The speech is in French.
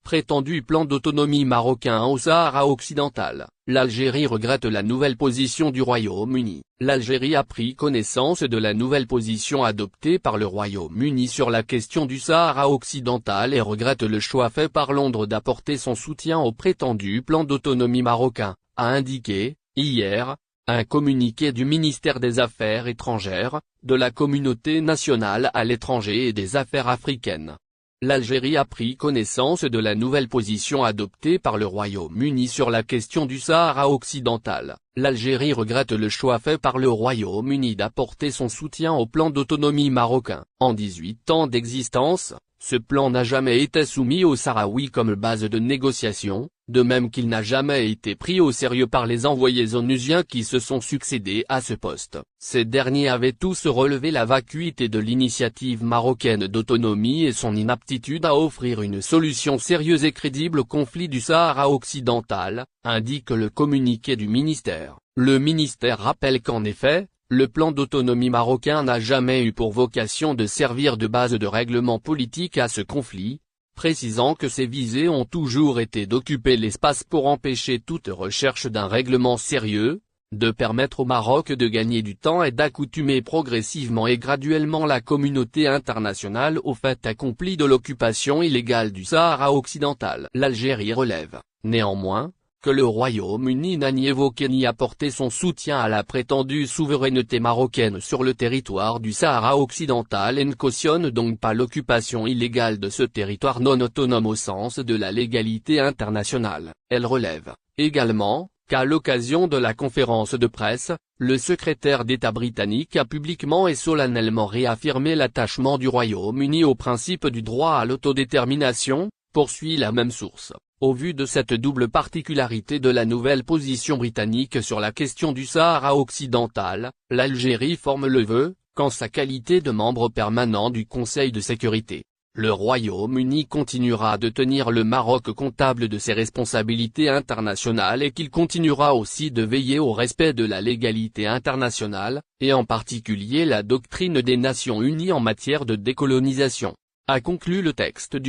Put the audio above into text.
prétendu plan d'autonomie marocain au Sahara occidental. L'Algérie regrette la nouvelle position du Royaume-Uni. L'Algérie a pris connaissance de la nouvelle position adoptée par le Royaume-Uni sur la question du Sahara occidental et regrette le choix fait par Londres d'apporter son soutien au prétendu plan d'autonomie marocain, a indiqué, hier, un communiqué du ministère des Affaires étrangères, de la communauté nationale à l'étranger et des Affaires africaines. L'Algérie a pris connaissance de la nouvelle position adoptée par le Royaume-Uni sur la question du Sahara occidental. L'Algérie regrette le choix fait par le Royaume-Uni d'apporter son soutien au plan d'autonomie marocain. En 18 ans d'existence, ce plan n'a jamais été soumis aux Sahraouis comme base de négociation, de même qu'il n'a jamais été pris au sérieux par les envoyés onusiens qui se sont succédés à ce poste. Ces derniers avaient tous relevé la vacuité de l'initiative marocaine d'autonomie et son inaptitude à offrir une solution sérieuse et crédible au conflit du Sahara occidental, indique le communiqué du ministère. Le ministère rappelle qu'en effet, le plan d'autonomie marocain n'a jamais eu pour vocation de servir de base de règlement politique à ce conflit, précisant que ses visées ont toujours été d'occuper l'espace pour empêcher toute recherche d'un règlement sérieux, de permettre au Maroc de gagner du temps et d'accoutumer progressivement et graduellement la communauté internationale au fait accompli de l'occupation illégale du Sahara occidental. L'Algérie relève, néanmoins, que le Royaume-Uni n'a ni évoqué ni apporté son soutien à la prétendue souveraineté marocaine sur le territoire du Sahara occidental et ne cautionne donc pas l'occupation illégale de ce territoire non autonome au sens de la légalité internationale. Elle relève, également, qu'à l'occasion de la conférence de presse, le secrétaire d'État britannique a publiquement et solennellement réaffirmé l'attachement du Royaume-Uni au principe du droit à l'autodétermination, poursuit la même source. Au vu de cette double particularité de la nouvelle position britannique sur la question du Sahara occidental, l'Algérie forme le vœu, qu'en sa qualité de membre permanent du Conseil de sécurité, le Royaume-Uni continuera de tenir le Maroc comptable de ses responsabilités internationales et qu'il continuera aussi de veiller au respect de la légalité internationale, et en particulier la doctrine des Nations Unies en matière de décolonisation, a conclu le texte du